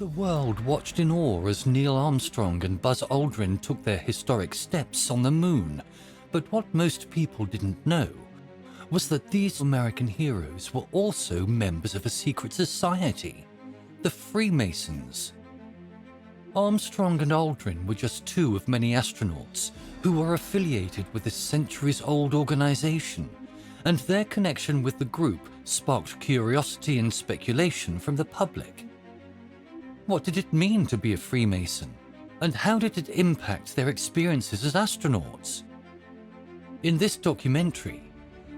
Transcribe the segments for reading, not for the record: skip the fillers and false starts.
The world watched in awe as Neil Armstrong and Buzz Aldrin took their historic steps on the moon. But what most people didn't know was that these American heroes were also members of a secret society, the Freemasons. Armstrong and Aldrin were just two of many astronauts who were affiliated with this centuries-old organization, and their connection with the group sparked curiosity and speculation from the public. What did it mean to be a Freemason, and how did it impact their experiences as astronauts? In this documentary,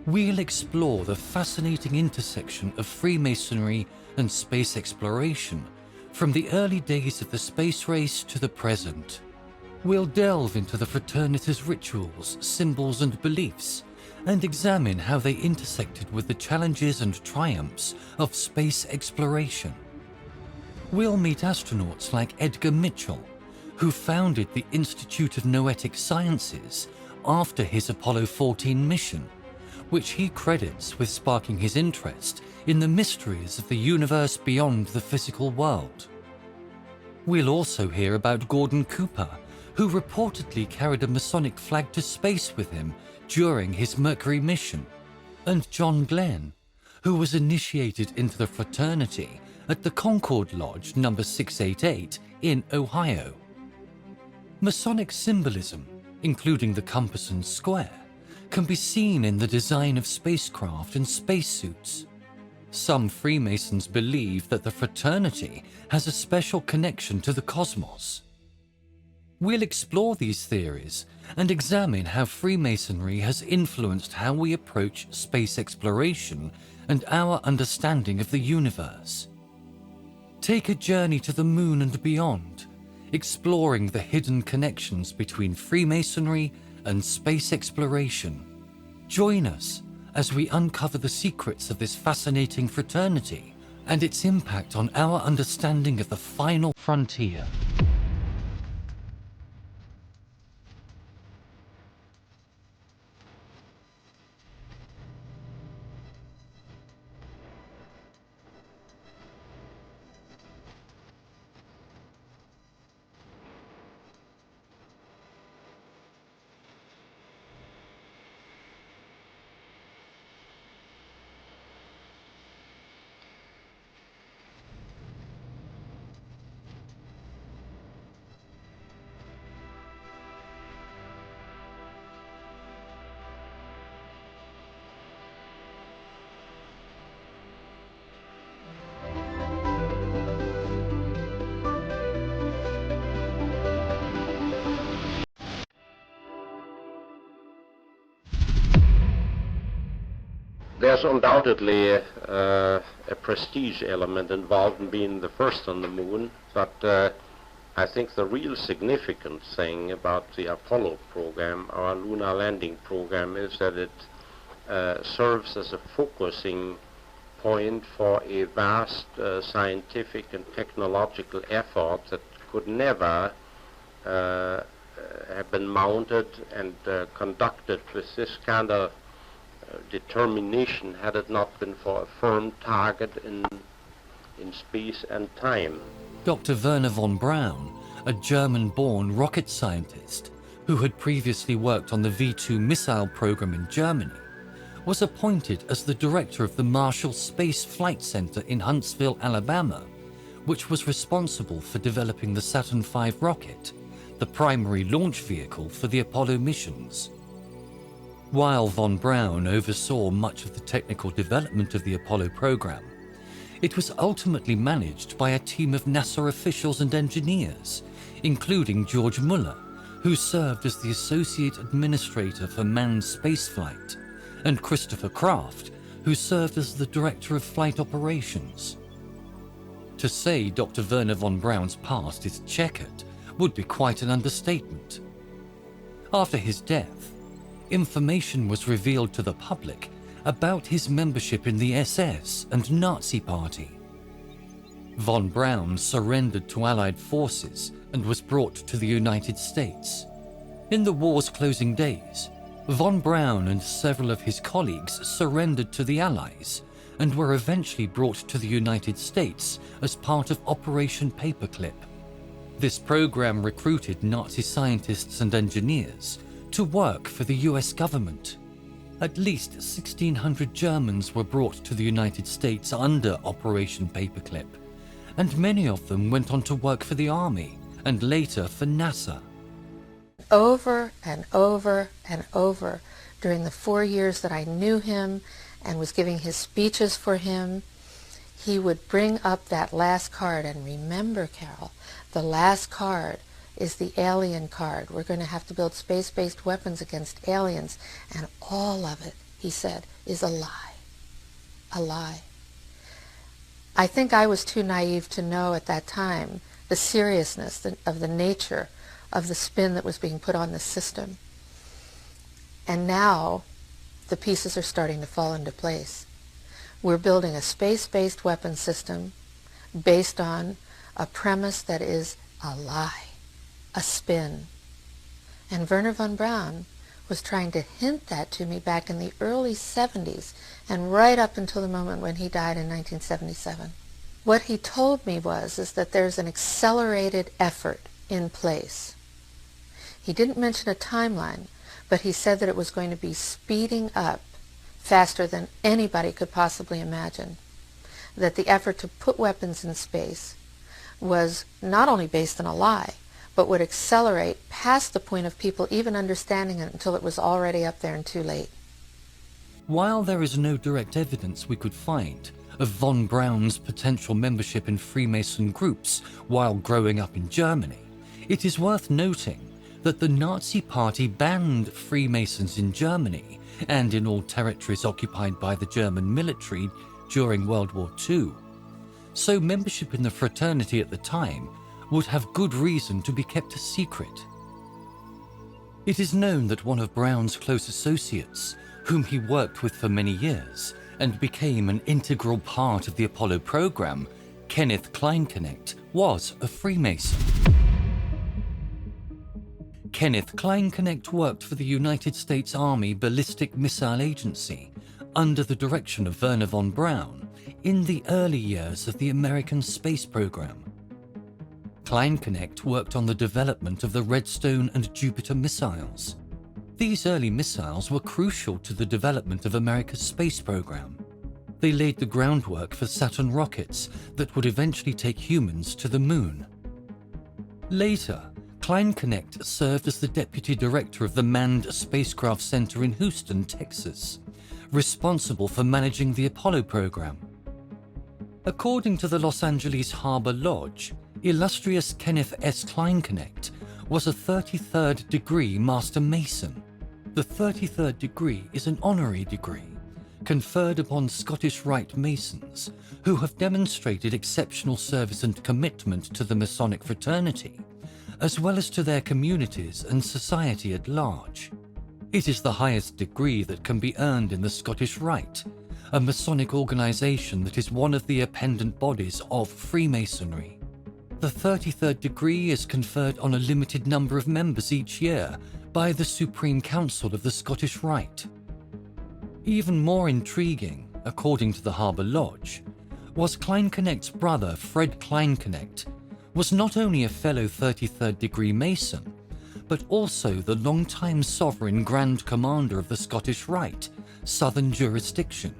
we'll explore the fascinating intersection of Freemasonry and space exploration from the early days of the space race to the present. We'll delve into the fraternities' rituals, symbols, and beliefs, and examine how they intersected with the challenges and triumphs of space exploration. We'll meet astronauts like Edgar, who founded the Institute of Noetic Sciences after his Apollo 14 mission, which he credits with sparking his interest in the mysteries of the universe beyond the physical world. We'll also hear about Gordon Cooper, who reportedly carried a Masonic flag to space with him during his Mercury mission, and John Glenn, who was initiated into the fraternity at the Concord Lodge No. 688 in Ohio. Masonic symbolism, including the compass and square, can be seen in the design of spacecraft and spacesuits. Some Freemasons believe that the fraternity has a special connection to the cosmos. We'll explore these theories and examine how Freemasonry has influenced how we approach space exploration and our understanding of the universe. Take a journey to the moon and beyond, exploring the hidden connections between Freemasonry and space exploration. Join us as we uncover the secrets of this fascinating fraternity and its impact on our understanding of the final frontier. There's undoubtedly a prestige element involved in being the first on the moon, but I think the real significant thing about the Apollo program, our lunar landing program, is that it serves as a focusing point for a vast scientific and technological effort that could never have been mounted and conducted with this kind of determination had it not been for a firm target in space and time. Dr. Werner von Braun, a German-born rocket scientist who had previously worked on the V-2 missile program in Germany, was appointed as the director of the Marshall Space Flight Center in Huntsville, Alabama, which was responsible for developing the Saturn V rocket, the primary launch vehicle for the Apollo missions. While von Braun oversaw much of the technical development of the Apollo program, it was ultimately managed by a team of NASA officials and engineers, including George Muller, who served as the Associate Administrator for Manned Spaceflight, and Christopher Kraft, who served as the Director of Flight Operations. To say Dr. Werner von Braun's past is checkered would be quite an understatement. After his death, information was revealed to the public about his membership in the SS and Nazi Party. Von Braun surrendered to Allied forces and was brought to the United States. In the war's closing days, von Braun and several of his colleagues surrendered to the Allies and were eventually brought to the United States as part of Operation Paperclip. This program recruited Nazi scientists and engineers to work for the US government. At least 1,600 Germans were brought to the United States under Operation Paperclip, and many of them went on to work for the Army and later for NASA. Over and over and over during the 4 years that I knew him and was giving his speeches for him, he would bring up that last card. And remember, Carol, the last card is the alien card. We're going to have to build space-based weapons against aliens, and all of it, he said, is a lie. A lie. I think I was too naive to know at that time the seriousness of the nature of the spin that was being put on the system. And now the pieces are starting to fall into place. We're building a space-based weapon system based on a premise that is a lie, a spin. And Wernher von Braun was trying to hint that to me back in the early 70s and right up until the moment when he died in 1977. What he told me is that there's an accelerated effort in place. He didn't mention a timeline, but he said that it was going to be speeding up faster than anybody could possibly imagine. That the effort to put weapons in space was not only based on a lie, but would accelerate past the point of people even understanding it until it was already up there and too late. While there is no direct evidence we could find of von Braun's potential membership in Freemason groups while growing up in Germany, it is worth noting that the Nazi Party banned Freemasons in Germany and in all territories occupied by the German military during World War II. So membership in the fraternity at the time would have good reason to be kept a secret. It is known that one of Braun's close associates, whom he worked with for many years and became an integral part of the Apollo program, Kenneth Kleinknecht, was a Freemason. Kenneth Kleinknecht worked for the United States Army Ballistic Missile Agency under the direction of Wernher von Braun in the early years of the American space program. Kleinknecht worked on the development of the Redstone and Jupiter missiles. These early missiles were crucial to the development of America's space program. They laid the groundwork for Saturn rockets that would eventually take humans to the moon. Later, Kleinknecht served as the deputy director of the Manned Spacecraft Center in Houston, Texas, responsible for managing the Apollo program. According to the Los Angeles Harbor Lodge, illustrious Kenneth S. Kleinknecht was a 33rd degree Master Mason. The 33rd degree is an honorary degree conferred upon Scottish Rite Masons who have demonstrated exceptional service and commitment to the Masonic fraternity, as well as to their communities and society at large. It is the highest degree that can be earned in the Scottish Rite, a Masonic organization that is one of the appendant bodies of Freemasonry. The 33rd degree is conferred on a limited number of members each year by the Supreme Council of the Scottish Rite. Even more intriguing, according to the Harbor Lodge, was Kleinknecht's brother Fred Kleinknecht was not only a fellow 33rd degree Mason, but also the longtime sovereign Grand Commander of the Scottish Rite, Southern Jurisdiction.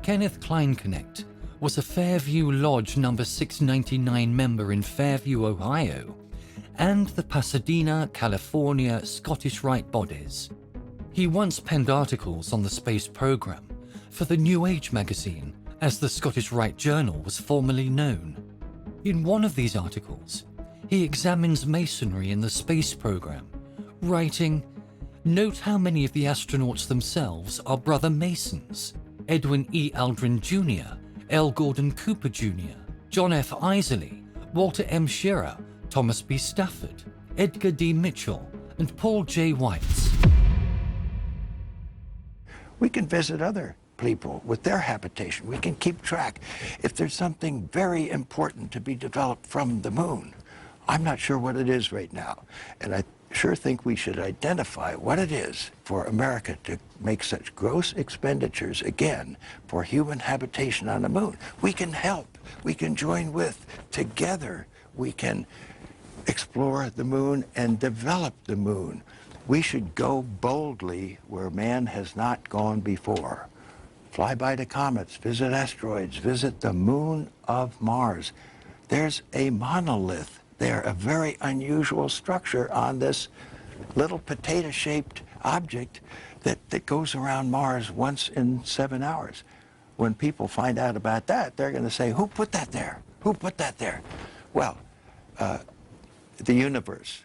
Kenneth Kleinknecht was a Fairview Lodge No. 699 member in Fairview, Ohio, and the Pasadena, California Scottish Rite bodies. He once penned articles on the space program for the New Age magazine, as the Scottish Rite Journal was formerly known. In one of these articles, he examines Masonry in the space program, writing, "Note how many of the astronauts themselves are Brother Masons: Edwin E. Aldrin Jr., L. Gordon Cooper Jr., John F. Iserly, Walter M. Shearer, Thomas B. Stafford, Edgar D. Mitchell, and Paul J. Weitz." We can visit other people with their habitation. We can keep track. If there's something very important to be developed from the moon, I'm not sure what it is right now. And I sure think we should identify what it is for America to make such gross expenditures again for human habitation on the moon. We can help. We can join with. Together, we can explore the moon and develop the moon. We should go boldly where man has not gone before. Fly by the comets, visit asteroids, visit the moon of Mars. There's a monolith there, a very unusual structure on this little potato-shaped object that goes around Mars once in 7 hours. When people find out about that, they're going to say, who put that there? Who put that there? Well, the universe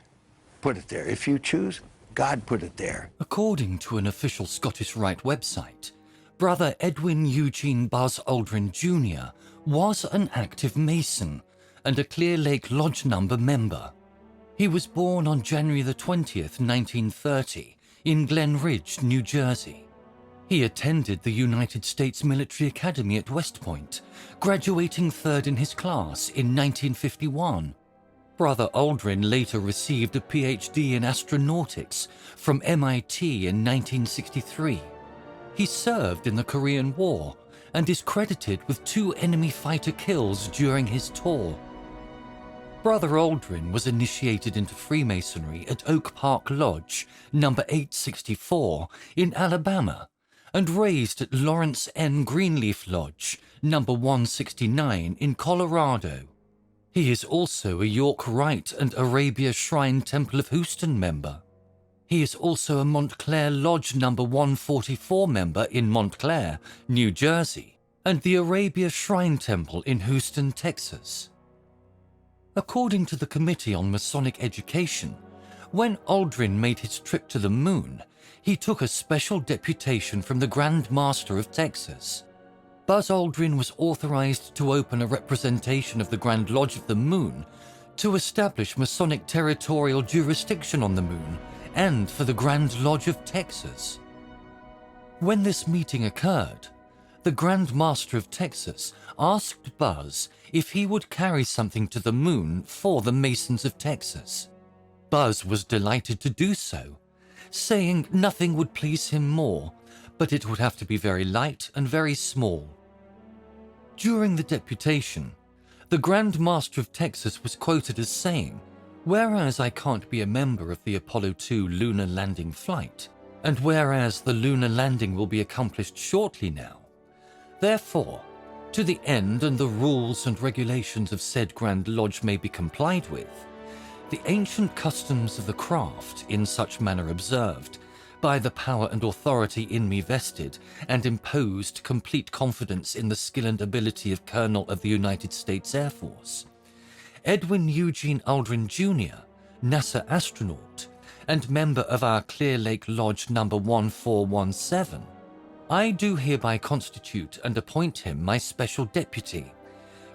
put it there. If you choose, God put it there. According to an official Scottish Rite website, Brother Edwin Eugene Buzz Aldrin Jr. was an active Mason and a Clear Lake Lodge Number member. He was born on January the 20th, 1930, in Glen Ridge, New Jersey. He attended the United States Military Academy at West Point, graduating third in his class in 1951. Brother Aldrin later received a PhD in astronautics from MIT in 1963. He served in the Korean War and is credited with 2 enemy fighter kills during his tour. Brother Aldrin was initiated into Freemasonry at Oak Park Lodge, number 864, in Alabama, and raised at Lawrence N. Greenleaf Lodge, number 169, in Colorado. He is also a York Rite and Arabia Shrine Temple of Houston member. He is also a Montclair Lodge number 144 member in Montclair, New Jersey, and the Arabia Shrine Temple in Houston, Texas. According to the Committee on Masonic Education, when Aldrin made his trip to the moon, he took a special deputation from the Grand Master of Texas. Buzz Aldrin was authorized to open a representation of the Grand Lodge of the Moon to establish Masonic territorial jurisdiction on the moon and for the Grand Lodge of Texas. When this meeting occurred, the Grand Master of Texas asked Buzz if he would carry something to the moon for the Masons of Texas. Buzz was delighted to do so, saying nothing would please him more, but it would have to be very light and very small. During the deputation, the Grand Master of Texas was quoted as saying, "Whereas I can't be a member of the Apollo 2 lunar landing flight, and whereas the lunar landing will be accomplished shortly now, therefore, to the end and the rules and regulations of said Grand Lodge may be complied with, the ancient customs of the craft in such manner observed, by the power and authority in me vested, and imposed complete confidence in the skill and ability of Colonel of the United States Air Force, Edwin Eugene Aldrin Jr., NASA astronaut, and member of our Clear Lake Lodge number 1417, I do hereby constitute and appoint him my special deputy,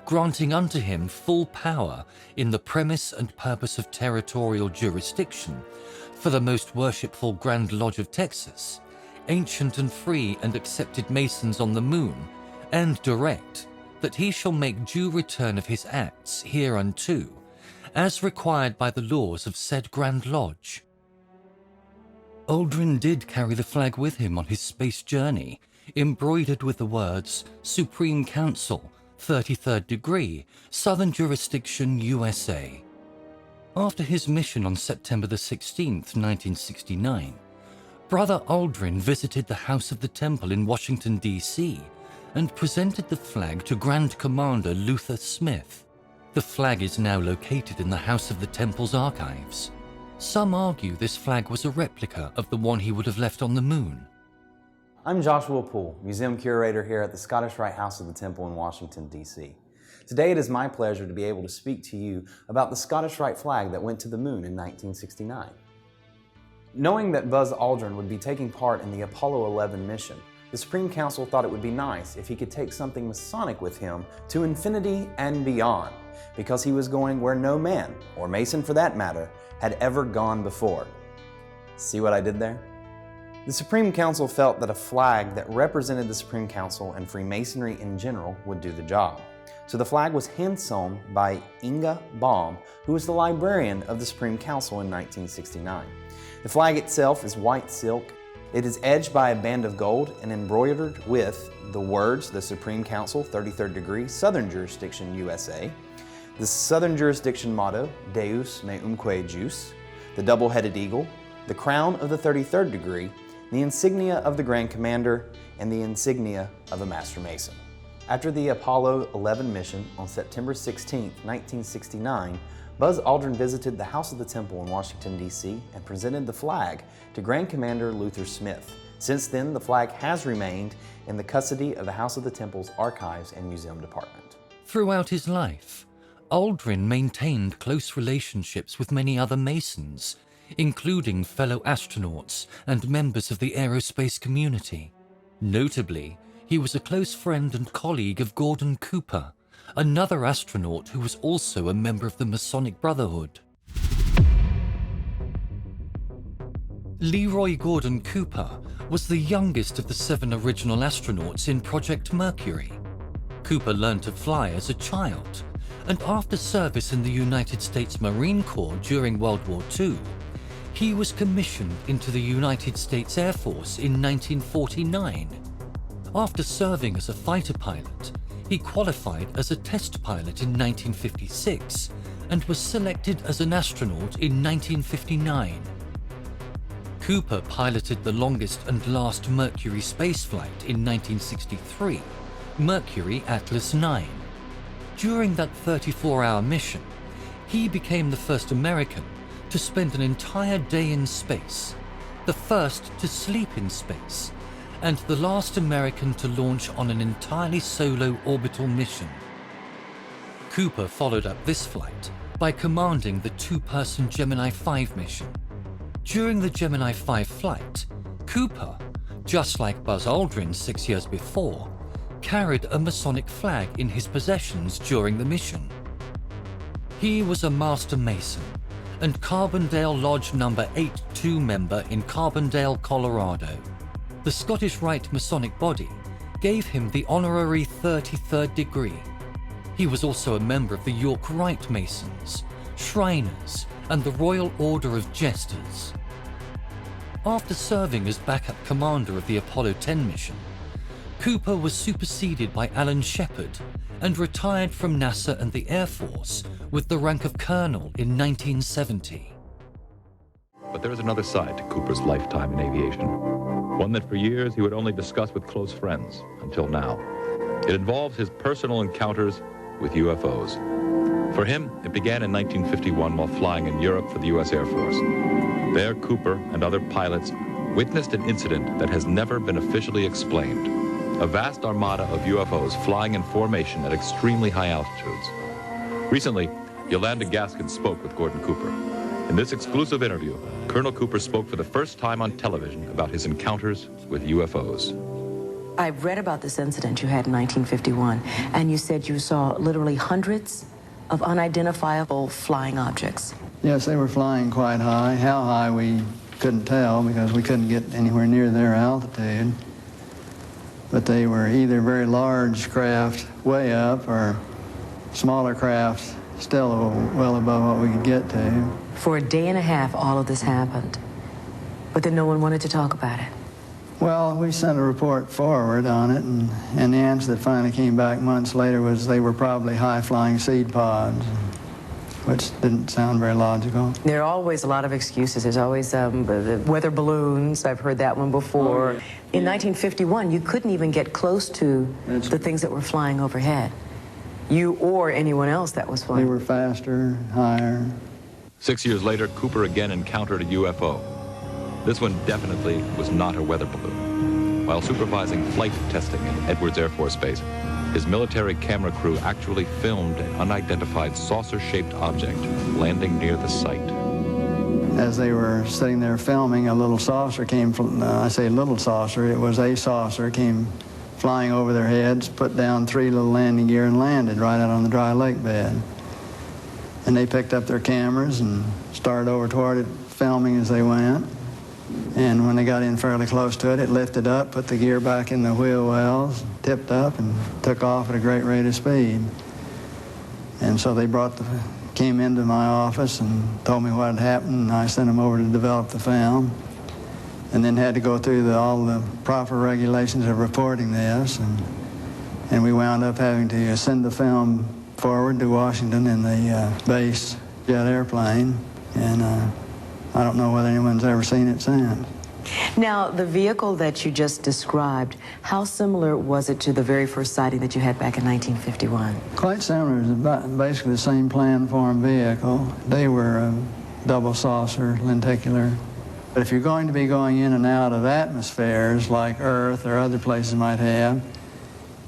granting unto him full power in the premise and purpose of territorial jurisdiction for the most worshipful Grand Lodge of Texas, ancient and free and accepted Masons on the moon, and direct that he shall make due return of his acts hereunto, as required by the laws of said Grand Lodge." Aldrin did carry the flag with him on his space journey, embroidered with the words Supreme Council, 33rd degree, Southern Jurisdiction, USA. After his mission on September the 16th, 1969, Brother Aldrin visited the House of the Temple in Washington, D.C., and presented the flag to Grand Commander Luther Smith. The flag is now located in the House of the Temple's archives. Some argue this flag was a replica of the one he would have left on the moon. I'm Joshua Poole, Museum Curator here at the Scottish Rite House of the Temple in Washington, D.C. Today it is my pleasure to be able to speak to you about the Scottish Rite flag that went to the moon in 1969. Knowing that Buzz Aldrin would be taking part in the Apollo 11 mission, the Supreme Council thought it would be nice if he could take something Masonic with him to infinity and beyond, because he was going where no man, or Mason for that matter, had ever gone before. See what I did there? The Supreme Council felt that a flag that represented the Supreme Council and Freemasonry in general would do the job. So the flag was hand-sewn by Inga Baum, who was the librarian of the Supreme Council in 1969. The flag itself is white silk. It is edged by a band of gold and embroidered with the words, the Supreme Council, 33rd degree, Southern Jurisdiction, USA, the Southern Jurisdiction motto, Deus me umque jus, the double-headed eagle, the crown of the 33rd degree, the insignia of the Grand Commander, and the insignia of a Master Mason. After the Apollo 11 mission on September 16, 1969, Buzz Aldrin visited the House of the Temple in Washington, D.C. and presented the flag to Grand Commander Luther Smith. Since then, the flag has remained in the custody of the House of the Temple's Archives and Museum Department. Throughout his life, Aldrin maintained close relationships with many other Masons, including fellow astronauts and members of the aerospace community. Notably, he was a close friend and colleague of Gordon Cooper, another astronaut who was also a member of the Masonic Brotherhood. Leroy Gordon Cooper was the youngest of the 7 original astronauts in Project Mercury. Cooper learned to fly as a child, and after service in the United States Marine Corps during World War II, he was commissioned into the United States Air Force in 1949. After serving as a fighter pilot, he qualified as a test pilot in 1956 and was selected as an astronaut in 1959. Cooper piloted the longest and last Mercury spaceflight in 1963, Mercury Atlas 9. During that 34-hour mission, he became the first American to spend an entire day in space, the first to sleep in space, and the last American to launch on an entirely solo orbital mission. Cooper followed up this flight by commanding the 2-person Gemini 5 mission. During the Gemini 5 flight, Cooper, just like Buzz Aldrin 6 years before, carried a Masonic flag in his possessions during the mission. He was a Master Mason and Carbondale Lodge No. 82 member in Carbondale, Colorado. The Scottish Rite Masonic body gave him the honorary 33rd degree. He was also a member of the York Rite Masons, Shriners, and the Royal Order of Jesters. After serving as backup commander of the Apollo 10 mission, Cooper was superseded by Alan Shepard and retired from NASA and the Air Force with the rank of colonel in 1970. But there is another side to Cooper's lifetime in aviation, one that for years he would only discuss with close friends, until now. It involves his personal encounters with UFOs. For him, it began in 1951 while flying in Europe for the U.S. Air Force. There, Cooper and other pilots witnessed an incident that has never been officially explained. A vast armada of UFOs flying in formation at extremely high altitudes. Recently, Yolanda Gaskin spoke with Gordon Cooper. In this exclusive interview, Colonel Cooper spoke for the first time on television about his encounters with UFOs. I've read about this incident you had in 1951, and you said you saw literally hundreds of unidentifiable flying objects. Yes, they were flying quite high. How high we couldn't tell because we couldn't get anywhere near their altitude. But they were either very large craft way up or smaller craft still well above what we could get to. For a day and a half, all of this happened, but then no one wanted to talk about it. Well, we sent a report forward on it, and the answer that finally came back months later was they were probably high-flying seed pods, which didn't sound very logical. There are always a lot of excuses. There's always the weather balloons. I've heard that one before. In 1951, you couldn't even get close to the things that were flying overhead. You or anyone else that was flying. They were faster, higher. 6 years later, Cooper again encountered a UFO. This one definitely was not a weather balloon. While supervising flight testing in Edwards Air Force Base, his military camera crew actually filmed an unidentified saucer-shaped object landing near the site. As they were sitting there filming, a little saucer came from, I say little saucer, it was a saucer, came flying over their heads, put down 3 little landing gear and landed right out on the dry lake bed. And they picked up their cameras and started over toward it, filming as they went. And when they got in fairly close to it, it lifted up, put the gear back in the wheel wells, tipped up, and took off at a great rate of speed. And so they came into my office and told me what had happened, and I sent them over to develop the film, and then had to go through all the proper regulations of reporting this, and we wound up having to send the film forward to Washington in the base jet airplane, and I don't know whether anyone's ever seen it since. Now, the vehicle that you just described, how similar was it to the very first sighting that you had back in 1951? Quite similar. It was basically the same plan-form vehicle. They were double saucer, lenticular. But if you're going to be going in and out of atmospheres like Earth or other places might have,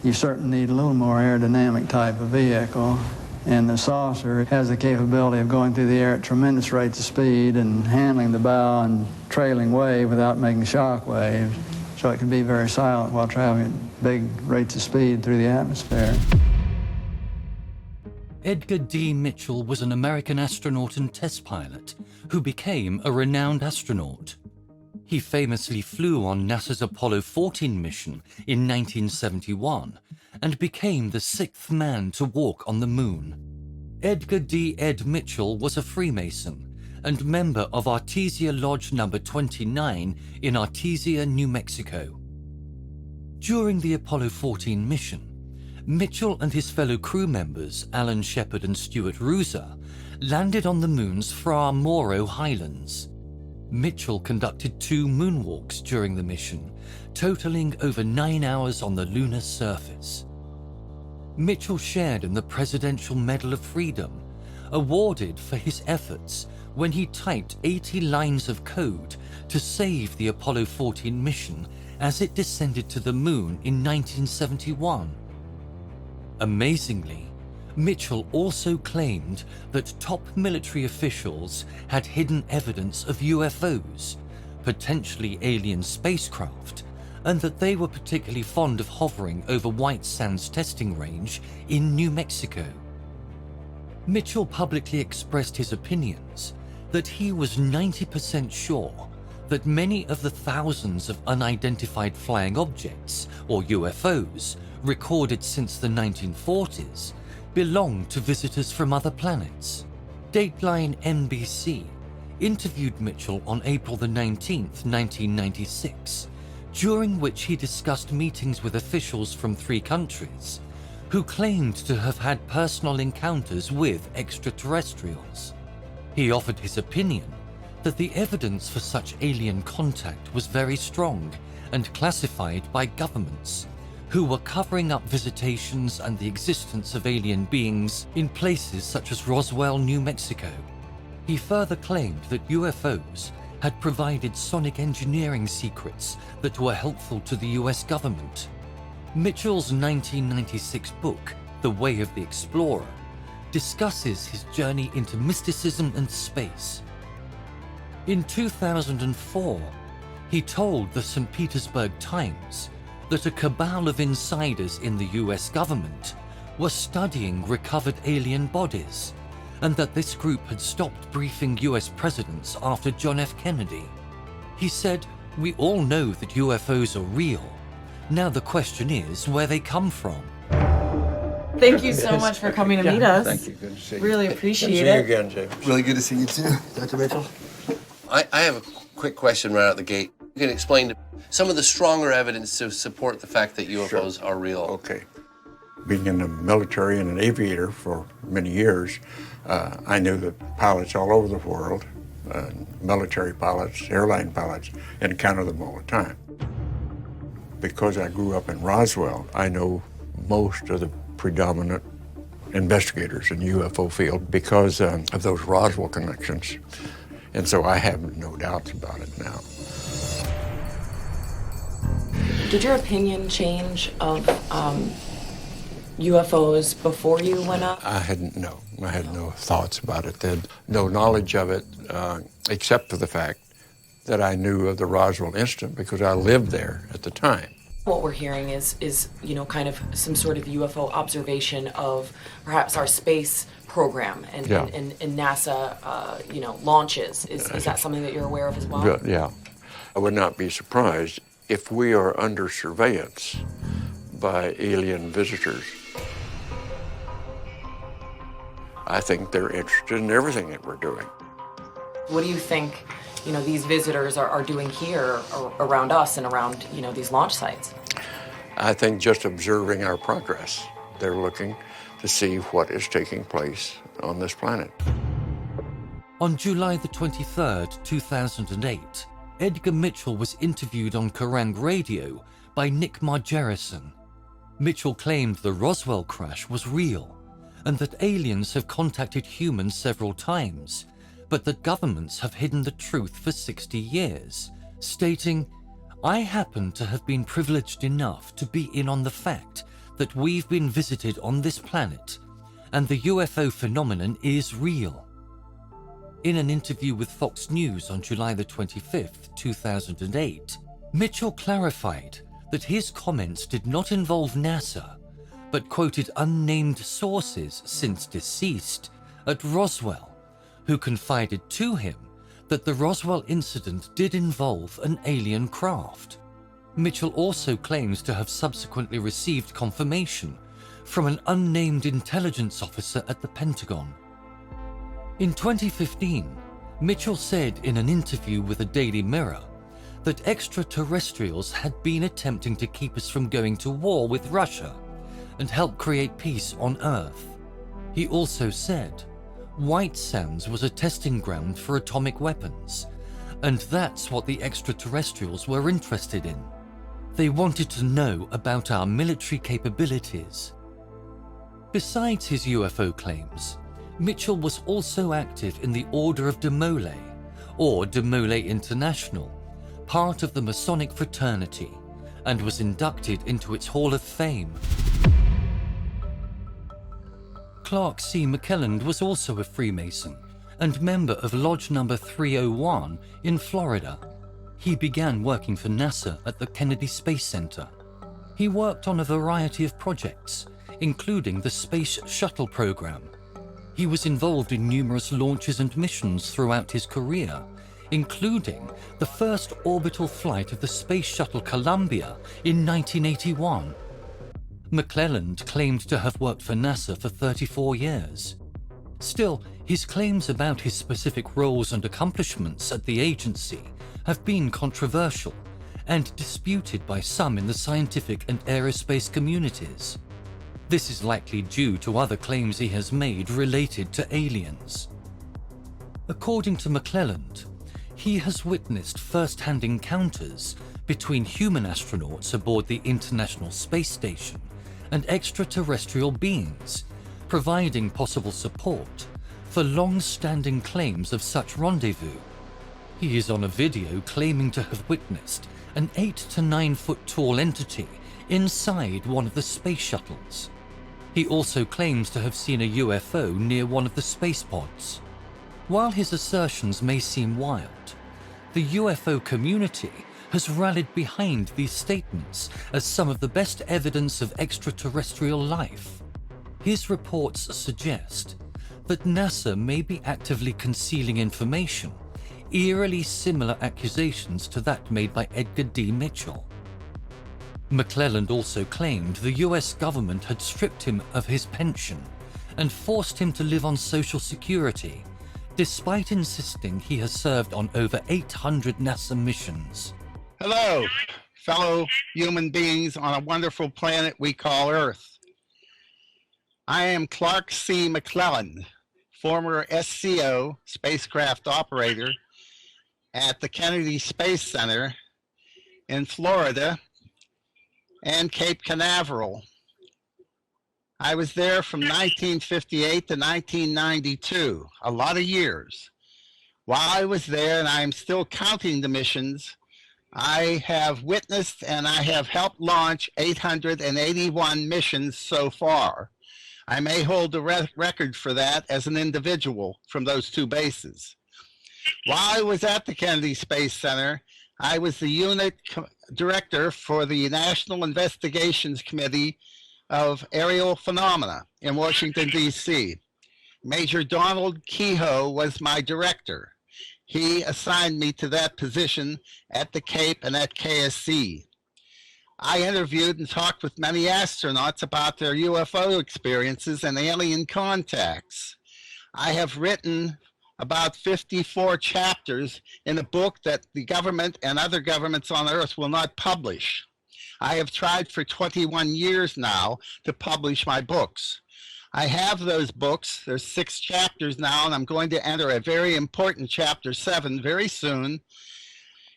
you certainly need a little more aerodynamic type of vehicle. And the saucer has the capability of going through the air at tremendous rates of speed and handling the bow and trailing wave without making shock waves. So it can be very silent while traveling at big rates of speed through the atmosphere. Edgar D. Mitchell was an American astronaut and test pilot who became a renowned astronaut. He famously flew on NASA's Apollo 14 mission in 1971 and became the 6th man to walk on the moon. Edgar D. Ed Mitchell was a Freemason and member of Artesia Lodge No. 29 in Artesia, New Mexico. During the Apollo 14 mission, Mitchell and his fellow crew members, Alan Shepard and Stuart Rooser, landed on the moon's Fra Mauro highlands. Mitchell conducted 2 moonwalks during the mission, totaling over 9 hours on the lunar surface. Mitchell shared in the Presidential Medal of Freedom, awarded for his efforts when he typed 80 lines of code to save the Apollo 14 mission as it descended to the moon in 1971. Amazingly, Mitchell also claimed that top military officials had hidden evidence of UFOs, potentially alien spacecraft, and that they were particularly fond of hovering over White Sands testing range in New Mexico. Mitchell publicly expressed his opinions that he was 90% sure that many of the thousands of unidentified flying objects, or UFOs, recorded since the 1940s belonged to visitors from other planets. Dateline NBC interviewed Mitchell on April the 19th, 1996, during which he discussed meetings with officials from 3 countries who claimed to have had personal encounters with extraterrestrials. He offered his opinion that the evidence for such alien contact was very strong and classified by governments, who were covering up visitations and the existence of alien beings in places such as Roswell, New Mexico. He further claimed that UFOs had provided sonic engineering secrets that were helpful to the US government. Mitchell's 1996 book, The Way of the Explorer, discusses his journey into mysticism and space. In 2004, he told the St. Petersburg Times that a cabal of insiders in the US government were studying recovered alien bodies, and that this group had stopped briefing US presidents after John F. Kennedy. He said, "We all know that UFOs are real. Now the question is where they come from." Thank you so much for coming to meet us. Thank you. Good to see you. Really appreciate Good to see it. you again, James. Really good to see you too, Dr. Mitchell. I have a quick question right out the gate. You can explain some of the stronger evidence to support the fact that UFOs are real. Okay. Being in the military and an aviator for many years, I knew that pilots all over the world, military pilots, airline pilots, and encounter them all the time. Because I grew up in Roswell, I know most of the predominant investigators in the UFO field because of those Roswell connections. And so I have no doubts about it now. Did your opinion change of UFOs before you went up? I had no thoughts about it then, no knowledge of it, except for the fact that I knew of the Roswell incident because I lived there at the time. What we're hearing is kind of some sort of UFO observation of perhaps our space program and NASA, launches. Is that something that you're aware of as well? Yeah. I would not be surprised if we are under surveillance by alien visitors. I think they're interested in everything that we're doing. What do you think, these visitors are doing here around us and around, these launch sites? I think just observing our progress. They're looking to see what is taking place on this planet. On July the 23rd, 2008, Edgar Mitchell was interviewed on Kerrang Radio by Nick Margerison. Mitchell claimed the Roswell crash was real and that aliens have contacted humans several times, but that governments have hidden the truth for 60 years, stating, "I happen to have been privileged enough to be in on the fact that we've been visited on this planet and the UFO phenomenon is real." In an interview with Fox News on July the 25th, 2008, Mitchell clarified that his comments did not involve NASA, but quoted unnamed sources since deceased at Roswell, who confided to him that the Roswell incident did involve an alien craft. Mitchell also claims to have subsequently received confirmation from an unnamed intelligence officer at the Pentagon. In 2015, Mitchell said in an interview with the Daily Mirror that extraterrestrials had been attempting to keep us from going to war with Russia and help create peace on Earth. He also said White Sands was a testing ground for atomic weapons, and that's what the extraterrestrials were interested in. They wanted to know about our military capabilities. Besides his UFO claims, Mitchell was also active in the Order of Demole, or Demole International, part of the Masonic fraternity, and was inducted into its Hall of Fame. Clark C. McClelland was also a Freemason and member of Lodge Number 301 in Florida. He began working for NASA at the Kennedy Space Center. He worked on a variety of projects, including the Space Shuttle program. He was involved in numerous launches and missions throughout his career, including the first orbital flight of the Space Shuttle Columbia in 1981. McClelland claimed to have worked for NASA for 34 years. Still, his claims about his specific roles and accomplishments at the agency have been controversial and disputed by some in the scientific and aerospace communities. This is likely due to other claims he has made related to aliens. According to McClelland, he has witnessed first-hand encounters between human astronauts aboard the International Space Station and extraterrestrial beings, providing possible support for long-standing claims of such rendezvous. He is on a video claiming to have witnessed an 8 to 9 foot tall entity inside one of the space shuttles. He also claims to have seen a UFO near one of the space pods. While his assertions may seem wild, the UFO community has rallied behind these statements as some of the best evidence of extraterrestrial life. His reports suggest that NASA may be actively concealing information, eerily similar accusations to that made by Edgar D. Mitchell. McClelland also claimed the US government had stripped him of his pension and forced him to live on Social Security, despite insisting he has served on over 800 NASA missions. Hello, fellow human beings on a wonderful planet we call Earth. I am Clark C. McClelland, former SCO, spacecraft operator, at the Kennedy Space Center in Florida and Cape Canaveral. I was there from 1958 to 1992, a lot of years. While I was there, and I'm still counting the missions, I have witnessed and I have helped launch 881 missions so far. I may hold the record for that as an individual from those two bases. While I was at the Kennedy Space Center, I was the unit director for the National Investigations Committee of Aerial Phenomena in Washington, D.C. Major Donald Kehoe was my director. He assigned me to that position at the Cape and at KSC. I interviewed and talked with many astronauts about their UFO experiences and alien contacts. I have written about 54 chapters in a book that the government and other governments on earth will not publish. I have tried for 21 years now to publish my books. I have those books. There's 6 chapters now, and I'm going to enter a very important chapter 7 very soon.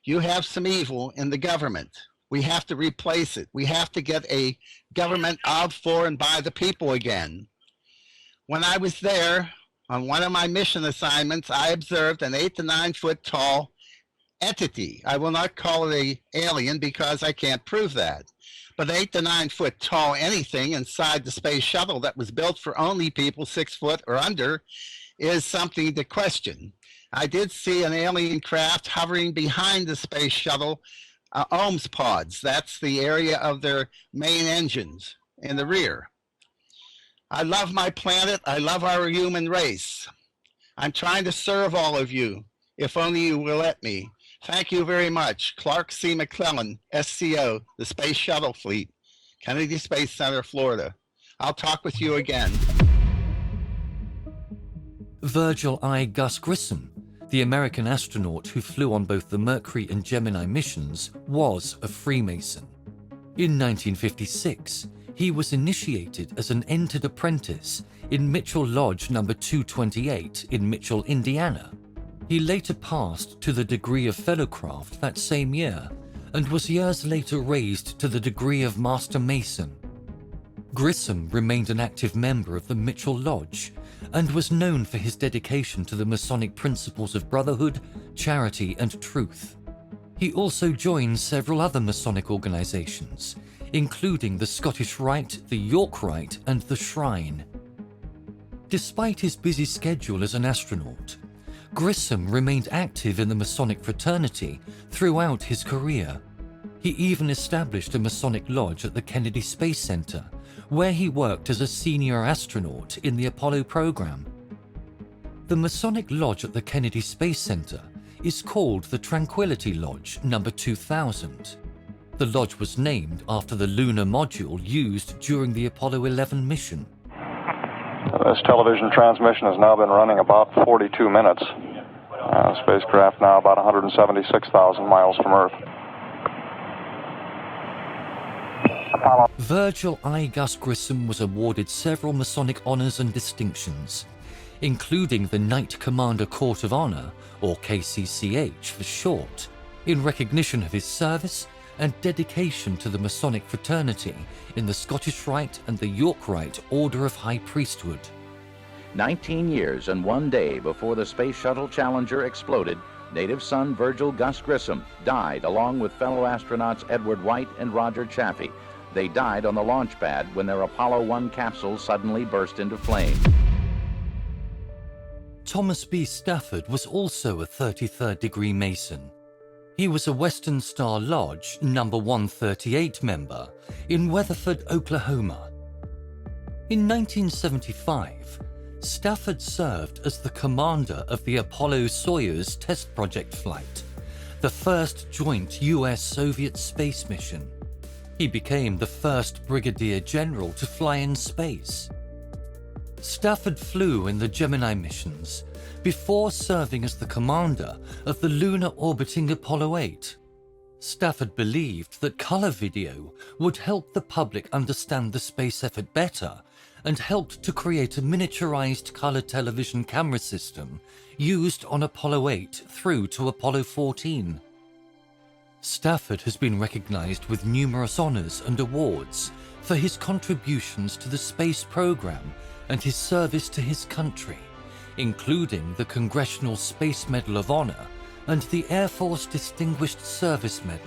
You have some evil in the government. We have to replace it. We have to get a government of, for, and by the people again. When I was there on one of my mission assignments, I observed an 8 to 9 foot tall entity. I will not call it an alien because I can't prove that. But 8 to 9 foot tall anything inside the space shuttle that was built for only people 6 foot or under is something to question. I did see an alien craft hovering behind the space shuttle, OMS pods. That's the area of their main engines in the rear. I love my planet. I love our human race. I'm trying to serve all of you, if only you will let me. Thank you very much. Clark C. McClellan, SCO, the Space Shuttle Fleet, Kennedy Space Center, Florida. I'll talk with you again. Virgil I. Gus Grissom, the American astronaut who flew on both the Mercury and Gemini missions, was a Freemason. In 1956, he was initiated as an entered apprentice in Mitchell Lodge No. 228 in Mitchell, Indiana. He later passed to the degree of Fellowcraft that same year and was years later raised to the degree of Master Mason. Grissom remained an active member of the Mitchell Lodge and was known for his dedication to the Masonic principles of brotherhood, charity, and truth. He also joined several other Masonic organizations, including the Scottish Rite, the York Rite, and the Shrine. Despite his busy schedule as an astronaut, Grissom remained active in the Masonic fraternity throughout his career. He even established a Masonic lodge at the Kennedy Space Center, where he worked as a senior astronaut in the Apollo program. The Masonic Lodge at the Kennedy Space Center is called the Tranquility Lodge No. 2000. The lodge was named after the lunar module used during the Apollo 11 mission. This television transmission has now been running about 42 minutes. Spacecraft now about 176,000 miles from Earth. Virgil I. Gus Grissom was awarded several Masonic honors and distinctions, including the Knight Commander Court of Honor, or KCCH for short, in recognition of his service and dedication to the Masonic fraternity in the Scottish Rite and the York Rite Order of High Priesthood. 19 years and 1 day before the Space Shuttle Challenger exploded, native son Virgil Gus Grissom died along with fellow astronauts Edward White and Roger Chaffee. They died on the launch pad when their Apollo 1 capsule suddenly burst into flame. Thomas B. Stafford was also a 33rd degree Mason. He was a Western Star Lodge No. 138 member in Weatherford, Oklahoma. In 1975, Stafford served as the commander of the Apollo-Soyuz test project flight, the first joint US-Soviet space mission. He became the first brigadier general to fly in space. Stafford flew in the Gemini missions before serving as the commander of the lunar orbiting Apollo 8. Stafford believed that color video would help the public understand the space effort better and helped to create a miniaturized color television camera system used on Apollo 8 through to Apollo 14. Stafford has been recognized with numerous honors and awards for his contributions to the space program and his service to his country, including the Congressional Space Medal of Honor and the Air Force Distinguished Service Medal.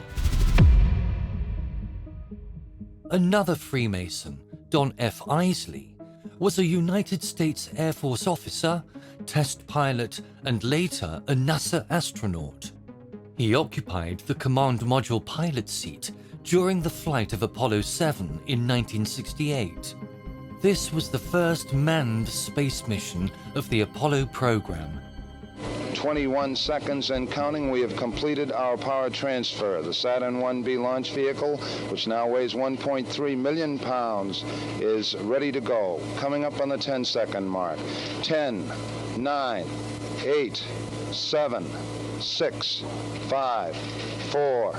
Another Freemason, Don F. Isley, was a United States Air Force officer, test pilot, and later a NASA astronaut. He occupied the command module pilot seat during the flight of Apollo 7 in 1968. This was the first manned space mission of the Apollo program. 21 seconds and counting, we have completed our power transfer. The Saturn 1B launch vehicle, which now weighs 1.3 million pounds, is ready to go. Coming up on the 10-second mark. 10, 9, 8, 7, 6, 5, 4,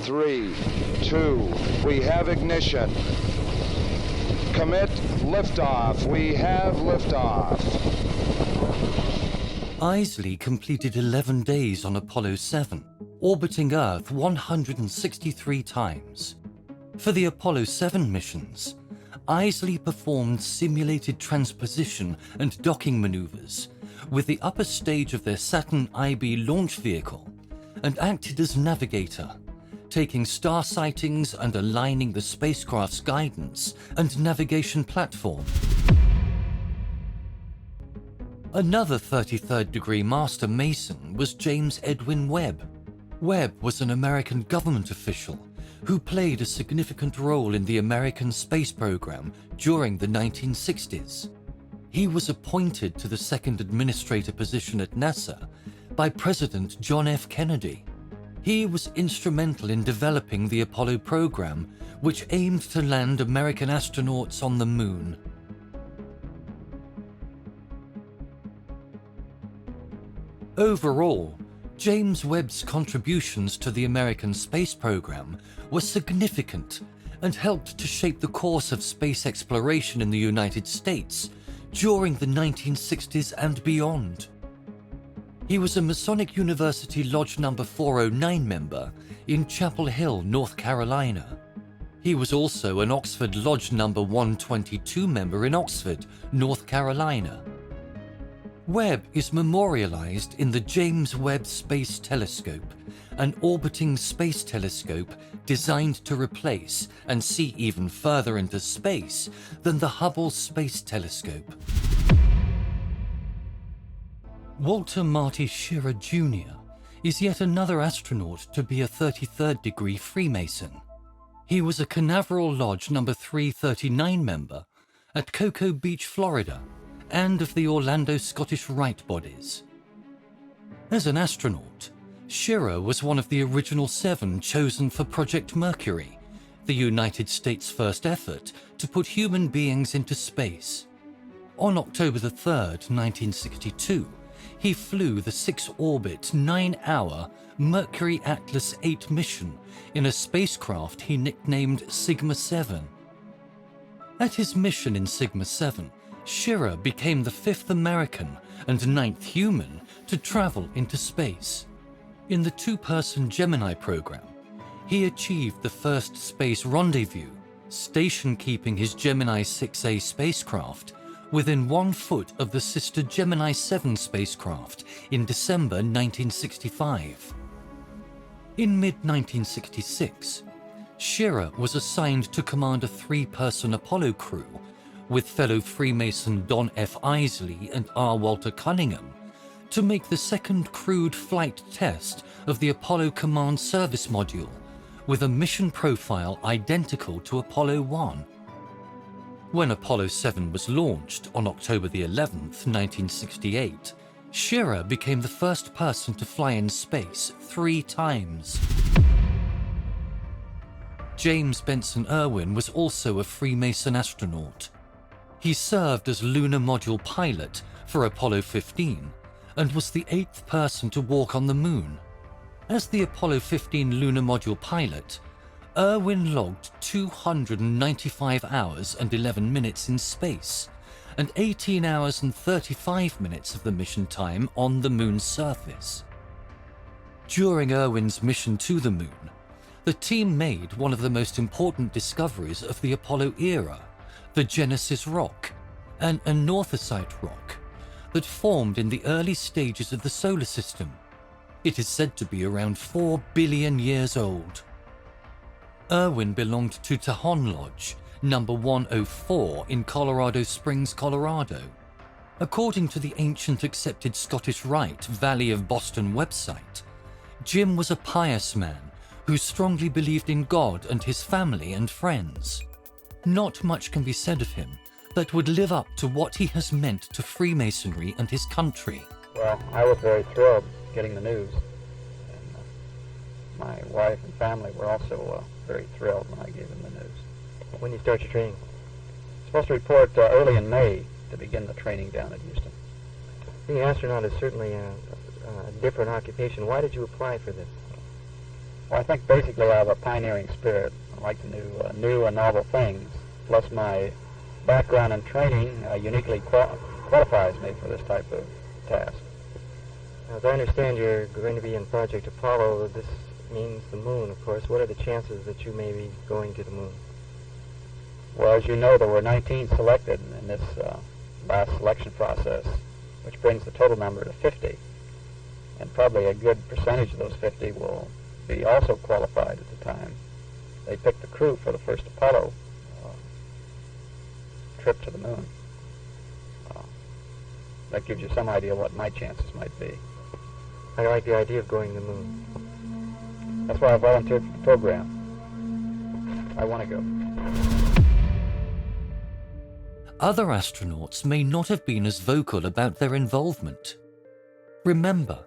3, 2. We have ignition. Commit liftoff. We have liftoff. Isley completed 11 days on Apollo 7, orbiting Earth 163 times. For the Apollo 7 missions, Isley performed simulated transposition and docking maneuvers with the upper stage of their Saturn IB launch vehicle and acted as navigator, taking star sightings and aligning the spacecraft's guidance and navigation platform. Another 33rd degree Master Mason was James Edwin Webb. Webb was an American government official who played a significant role in the American space program during the 1960s. He was appointed to the second administrator position at NASA by President John F. Kennedy. He was instrumental in developing the Apollo program, which aimed to land American astronauts on the moon. Overall, James Webb's contributions to the American space program were significant and helped to shape the course of space exploration in the United States during the 1960s and beyond. He was a Masonic University Lodge No. 409 member in Chapel Hill, North Carolina. He was also an Oxford Lodge No. 122 member in Oxford, North Carolina. Webb is memorialized in the James Webb Space Telescope, an orbiting space telescope designed to replace and see even further into space than the Hubble Space Telescope. Walter Marty Schirra Jr. is yet another astronaut to be a 33rd degree Freemason. He was a Canaveral Lodge No. 339 member at Cocoa Beach, Florida, and of the Orlando Scottish Rite Bodies. As an astronaut, Schirra was one of the original 7 chosen for Project Mercury, the United States' first effort to put human beings into space. On October 3, 1962, he flew the 6-orbit, 9-hour Mercury Atlas 8 mission in a spacecraft he nicknamed Sigma 7. At his mission in Sigma 7, Schirra became the 5th American and 9th human to travel into space. In the 2-person Gemini program, he achieved the first space rendezvous, station-keeping his Gemini 6A spacecraft within 1 foot of the sister Gemini 7 spacecraft in December 1965. In mid-1966, Schirra was assigned to command a 3-person Apollo crew with fellow Freemason Don F. Isley and R. Walter Cunningham to make the second crewed flight test of the Apollo Command Service Module with a mission profile identical to Apollo 1. When Apollo 7 was launched on October the 11th, 1968, Schirra became the first person to fly in space 3 times. James Benson Irwin was also a Freemason astronaut. He served as lunar module pilot for Apollo 15 and was the 8th person to walk on the moon. As the Apollo 15 lunar module pilot, Irwin logged 295 hours and 11 minutes in space and 18 hours and 35 minutes of the mission time on the moon's surface. During Irwin's mission to the moon, the team made one of the most important discoveries of the Apollo era, the Genesis Rock, an anorthosite rock that formed in the early stages of the solar system. It is said to be around 4 billion years old. Irwin belonged to Tejon Lodge, number 104 in Colorado Springs, Colorado. According to the ancient accepted Scottish Rite Valley of Boston website, Jim was a pious man who strongly believed in God and his family and friends. Not much can be said of him that would live up to what he has meant to Freemasonry and his country. Well, I was very thrilled getting the news. And my wife and family were also very thrilled when I gave them the news. When do you start your training? Supposed to report early in May to begin the training down at Houston. Being an astronaut is certainly a different occupation. Why did you apply for this? Well, I think basically I have a pioneering spirit. I like to do new and novel things. Plus my background and training uniquely qualifies me for this type of task. As I understand, you're going to be in Project Apollo. This means the moon, of course. What are the chances that you may be going to the moon? Well, as you know, there were 19 selected in this last selection process, which brings the total number to 50. And probably a good percentage of those 50 will be also qualified at the time. They picked the crew for the first Apollo trip to the moon. That gives you some idea what my chances might be. I like the idea of going to the moon. That's why I volunteered for the program. I want to go. Other astronauts may not have been as vocal about their involvement. Remember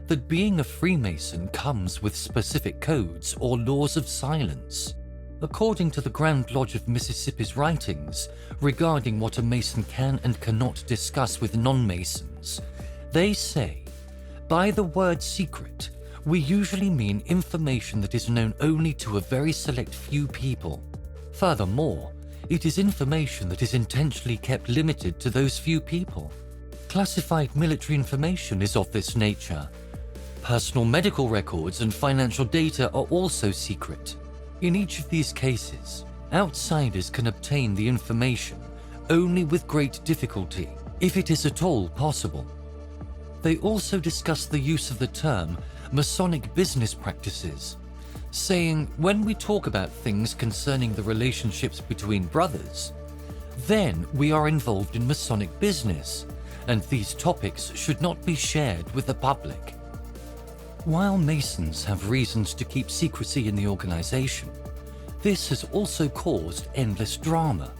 that being a Freemason comes with specific codes or laws of silence. According to the Grand Lodge of Mississippi's writings regarding what a Mason can and cannot discuss with non-Masons, they say, by the word secret, we usually mean information that is known only to a very select few people. Furthermore, it is information that is intentionally kept limited to those few people. Classified military information is of this nature. Personal medical records and financial data are also secret. In each of these cases, outsiders can obtain the information only with great difficulty, if it is at all possible. They also discuss the use of the term Masonic business practices, saying when we talk about things concerning the relationships between brothers, then we are involved in Masonic business, and these topics should not be shared with the public. While Masons have reasons to keep secrecy in the organization, this has also caused endless drama.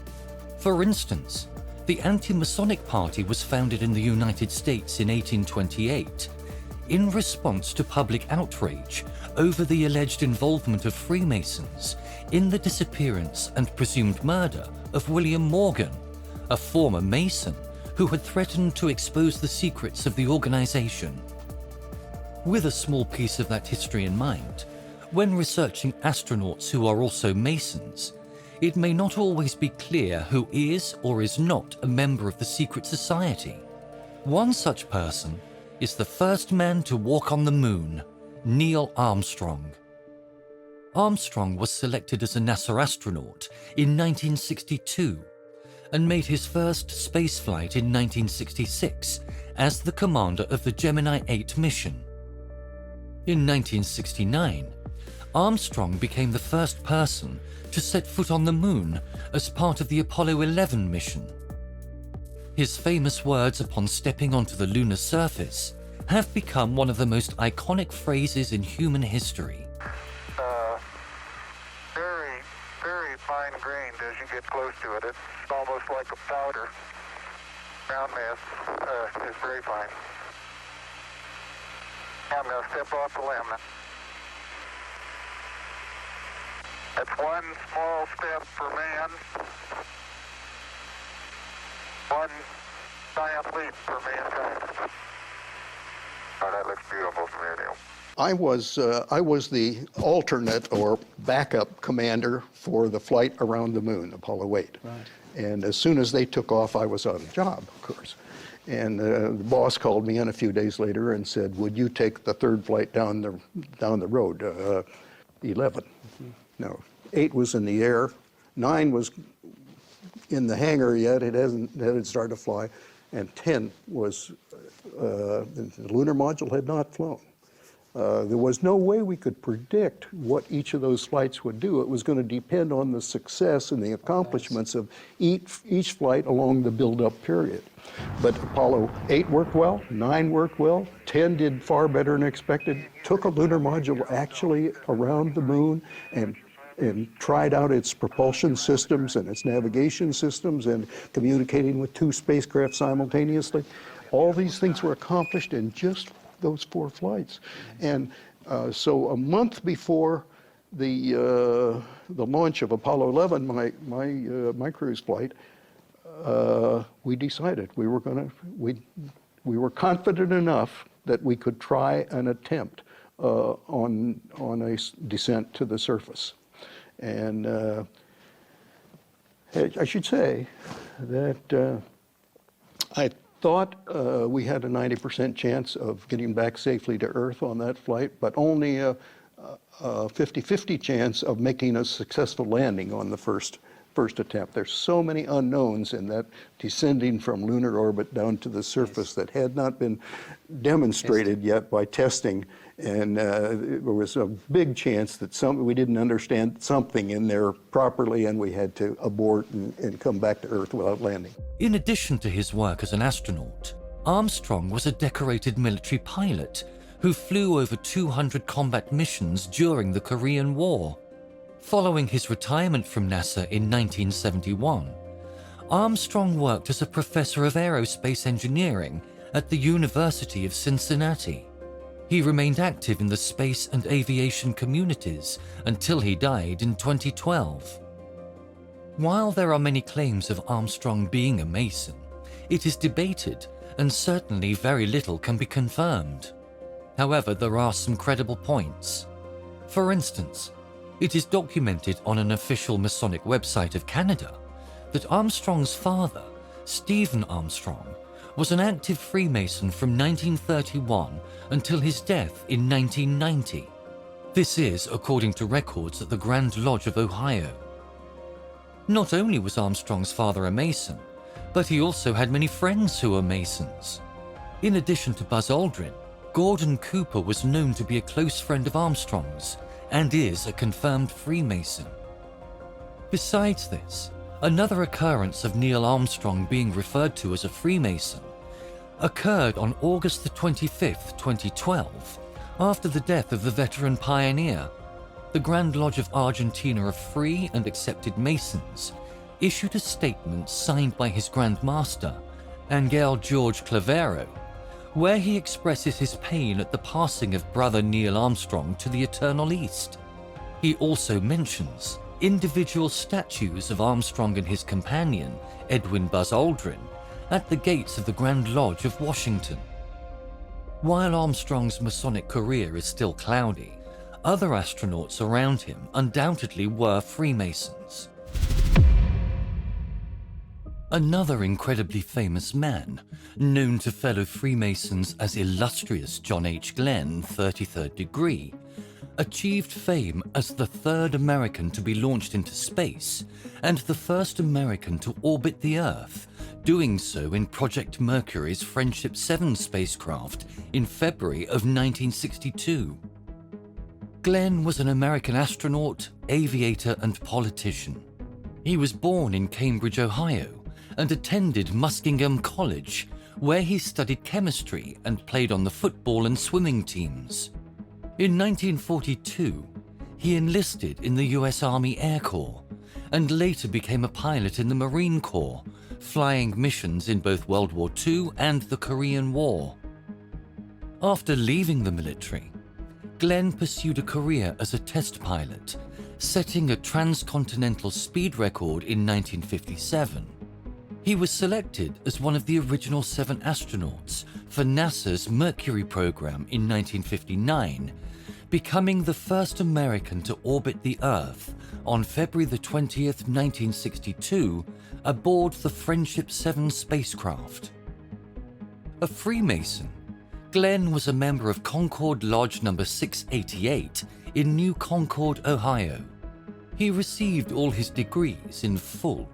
For instance, the Anti-Masonic Party was founded in the United States in 1828 in response to public outrage over the alleged involvement of Freemasons in the disappearance and presumed murder of William Morgan, a former Mason who had threatened to expose the secrets of the organization. With a small piece of that history in mind, when researching astronauts who are also Masons, it may not always be clear who is or is not a member of the secret society. One such person is the first man to walk on the moon, Neil Armstrong. Armstrong was selected as a NASA astronaut in 1962 and made his first spaceflight in 1966 as the commander of the Gemini 8 mission. In 1969, Armstrong became the first person to set foot on the moon as part of the Apollo 11 mission. His famous words upon stepping onto the lunar surface have become one of the most iconic phrases in human history. Very, very fine-grained as you get close to it. It's almost like a powder. Ground mass is very fine. I'm going to step off the limb. That's one small step for man, one giant leap for mankind. Oh, that looks beautiful from here, Neil. I was the alternate or backup commander for the flight around the moon, Apollo 8. Right. And as soon as they took off, I was on the job, of course. And the boss called me in a few days later and said, "Would you take the third flight down the road, 11?" Mm-hmm. No, 8 was in the air, 9 was in the hangar yet. It hadn't started to fly, and 10 was the lunar module had not flown. There was no way we could predict what each of those flights would do. It was going to depend on the success and the accomplishments of each flight along the build-up period. But Apollo 8 worked well, 9 worked well, 10 did far better than expected, took a lunar module actually around the moon and tried out its propulsion systems and its navigation systems and communicating with 2 spacecraft simultaneously. all these things were accomplished in just those 4 flights. And so a month before the launch of Apollo 11, my cruise flight, we decided we were confident enough that we could try an attempt on a descent to the surface. And I should say that I thought we had a 90% chance of getting back safely to Earth on that flight, but only a 50-50 chance of making a successful landing on the first attempt. There's so many unknowns in that descending from lunar orbit down to the surface that had not been demonstrated yet by testing, and there was a big chance that we didn't understand something in there properly, and we had to abort and come back to Earth without landing. In addition to his work as an astronaut, Armstrong was a decorated military pilot who flew over 200 combat missions during the Korean War. Following his retirement from NASA in 1971, Armstrong worked as a professor of aerospace engineering at the University of Cincinnati. He remained active in the space and aviation communities until he died in 2012. While there are many claims of Armstrong being a Mason, it is debated, and certainly very little can be confirmed. However, there are some credible points. For instance, it is documented on an official Masonic website of Canada that Armstrong's father, Stephen Armstrong, was an active Freemason from 1931 until his death in 1990. This is according to records at the Grand Lodge of Ohio. Not only was Armstrong's father a Mason, but he also had many friends who were Masons. In addition to Buzz Aldrin, Gordon Cooper was known to be a close friend of Armstrong's and is a confirmed Freemason. Besides this, another occurrence of Neil Armstrong being referred to as a Freemason occurred on August the 25th, 2012, after the death of the veteran pioneer. The Grand Lodge of Argentina of Free and Accepted Masons issued a statement signed by his Grand Master, Angel George Clavero, where he expresses his pain at the passing of brother Neil Armstrong to the Eternal East. He also mentions individual statues of Armstrong and his companion, Edwin Buzz Aldrin, at the gates of the Grand Lodge of Washington. While Armstrong's Masonic career is still cloudy, other astronauts around him undoubtedly were Freemasons. Another incredibly famous man, known to fellow Freemasons as illustrious John H. Glenn, 33rd degree, achieved fame as the third American to be launched into space and the first American to orbit the Earth, doing so in Project Mercury's Friendship 7 spacecraft in February of 1962. Glenn was an American astronaut, aviator, and politician. He was born in Cambridge, Ohio, and attended Muskingum College, where he studied chemistry and played on the football and swimming teams. In 1942, he enlisted in the US Army Air Corps and later became a pilot in the Marine Corps, flying missions in both World War II and the Korean War. After leaving the military, Glenn pursued a career as a test pilot, setting a transcontinental speed record in 1957. He was selected as one of the original 7 astronauts for NASA's Mercury program in 1959, becoming the first American to orbit the Earth on February the 20th, 1962, aboard the Friendship 7 spacecraft. A Freemason, Glenn was a member of Concord Lodge No. 688 in New Concord, Ohio. He received all his degrees in full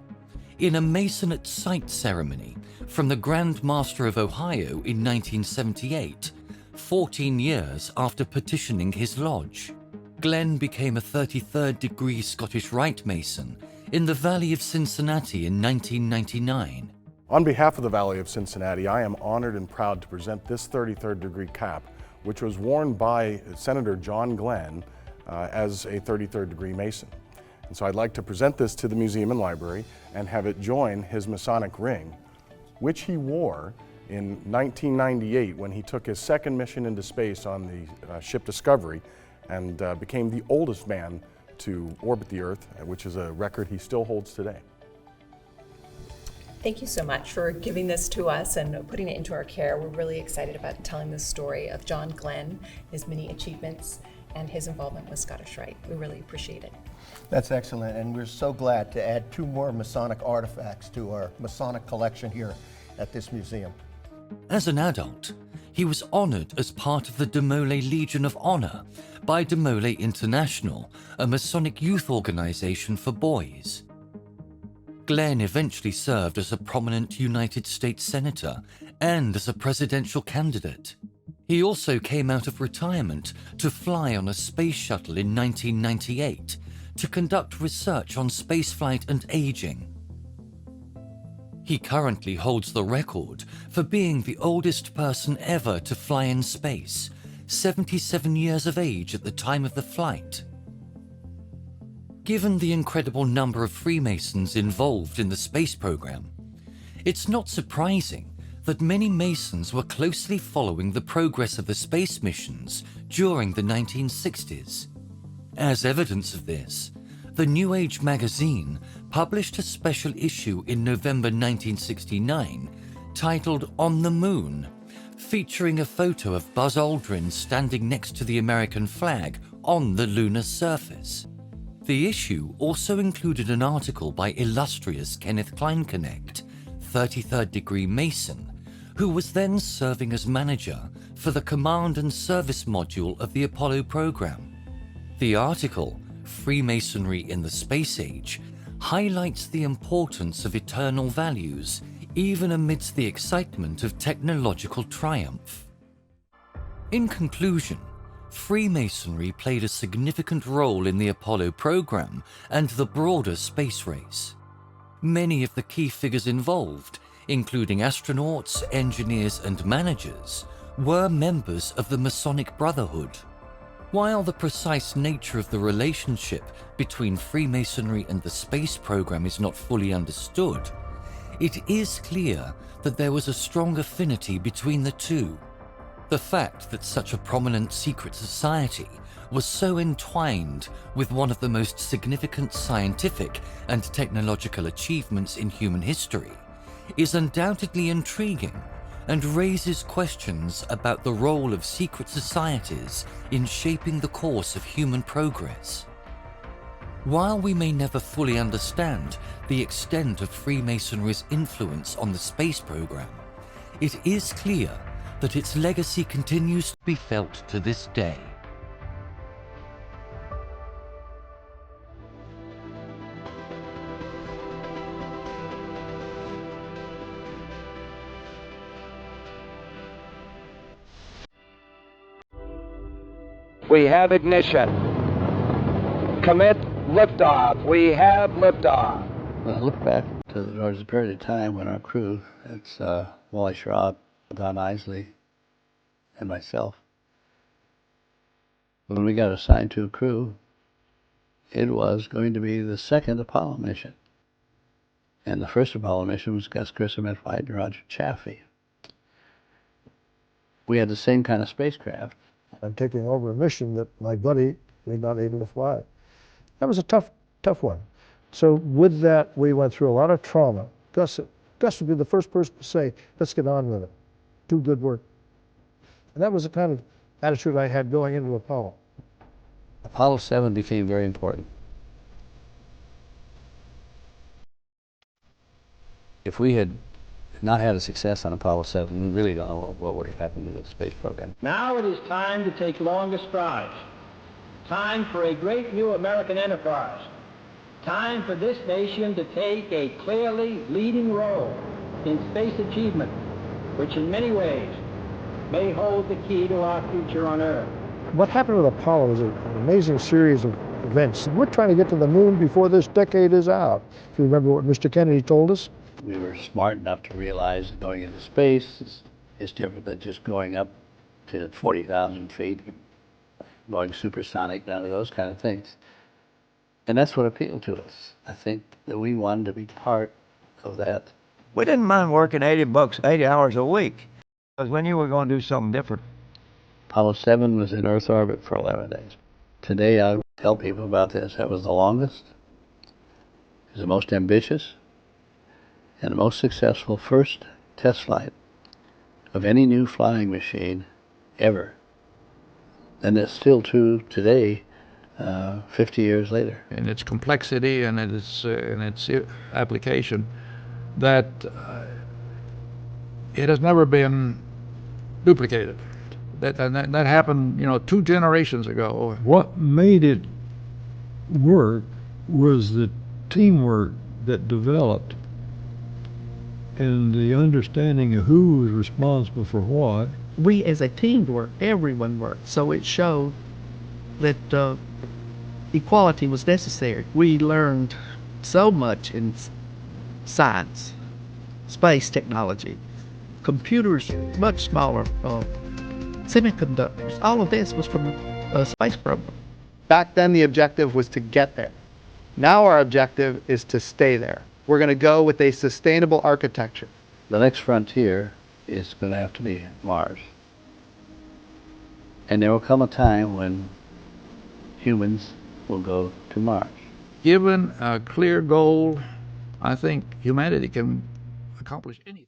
in a Masonate Sight ceremony from the Grand Master of Ohio in 1978, 14 years after petitioning his lodge. Glenn became a 33rd degree Scottish Rite Mason in the Valley of Cincinnati in 1999. On behalf of the Valley of Cincinnati, I am honored and proud to present this 33rd degree cap, which was worn by Senator John Glenn as a 33rd degree Mason. And so I'd like to present this to the museum and library and have it join his Masonic ring, which he wore In 1998, when he took his second mission into space on the ship Discovery and became the oldest man to orbit the Earth, which is a record he still holds today. Thank you so much for giving this to us and putting it into our care. We're really excited about telling the story of John Glenn, his many achievements, and his involvement with Scottish Rite. We really appreciate it. That's excellent, and we're so glad to add 2 more Masonic artifacts to our Masonic collection here at this museum. As an adult, he was honored as part of the De Molay Legion of Honor by De Molay International, a Masonic youth organization for boys. Glenn eventually served as a prominent United States Senator and as a presidential candidate. He also came out of retirement to fly on a space shuttle in 1998 to conduct research on spaceflight and aging. He currently holds the record for being the oldest person ever to fly in space, 77 years of age at the time of the flight. Given the incredible number of Freemasons involved in the space program, it's not surprising that many Masons were closely following the progress of the space missions during the 1960s. As evidence of this, the New Age magazine published a special issue in November 1969 titled On the Moon, featuring a photo of Buzz Aldrin standing next to the American flag on the lunar surface. The issue also included an article by illustrious Kenneth Kleinknecht, 33rd degree Mason, who was then serving as manager for the Command and Service module of the Apollo program. The article, Freemasonry in the Space Age, highlights the importance of eternal values even amidst the excitement of technological triumph. In conclusion, Freemasonry played a significant role in the Apollo program and the broader space race. Many of the key figures involved, including astronauts, engineers, and managers, were members of the Masonic Brotherhood. While the precise nature of the relationship between Freemasonry and the space program is not fully understood, it is clear that there was a strong affinity between the two. The fact that such a prominent secret society was so entwined with one of the most significant scientific and technological achievements in human history is undoubtedly intriguing and raises questions about the role of secret societies in shaping the course of human progress. While we may never fully understand the extent of Freemasonry's influence on the space program, it is clear that its legacy continues to be felt to this day. We have ignition. Commit liftoff. We have liftoff. When I look back, there was a period of time when our crew, it's Wally Schraub, Don Isley, and myself, when we got assigned to a crew, it was going to be the second Apollo mission. And the first Apollo mission was Gus Grissom at White and Roger Chaffee. We had the same kind of spacecraft. I'm taking over a mission that my buddy was not able to fly. That was a tough one. So with that, we went through a lot of trauma. Gus would be the first person to say, let's get on with it. Do good work. And that was the kind of attitude I had going into Apollo. Apollo 7 became very important. If we had not had a success on Apollo 7, we really don't know what would have happened to the space program. Now it is time to take longer strides. Time for a great new American enterprise. Time for this nation to take a clearly leading role in space achievement, which in many ways may hold the key to our future on Earth. What happened with Apollo was an amazing series of events. We're trying to get to the moon before this decade is out. If you remember what Mr. Kennedy told us. We were smart enough to realize that going into space is different than just going up to 40,000 feet, going supersonic, none of those kind of things. And that's what appealed to us. I think that we wanted to be part of that We didn't mind working 80 hours a week, because we knew we were going to do something different. Apollo 7 was in Earth orbit for 11 days. Today I tell people about this. That was the longest, it was the most ambitious, and the most successful first test flight of any new flying machine ever. And it's still true today, 50 years later. In its complexity and in its application, that it has never been duplicated. That happened, 2 generations ago. What made it work was the teamwork that developed and the understanding of who was responsible for what. We as a team worked, everyone worked, so it showed that equality was necessary. We learned so much in science, space technology, computers much smaller, semiconductors. All of this was from a space program. Back then the objective was to get there. Now our objective is to stay there. We're going to go with a sustainable architecture. The next frontier is going to have to be Mars. And there will come a time when humans will go to Mars. Given a clear goal, I think humanity can accomplish anything.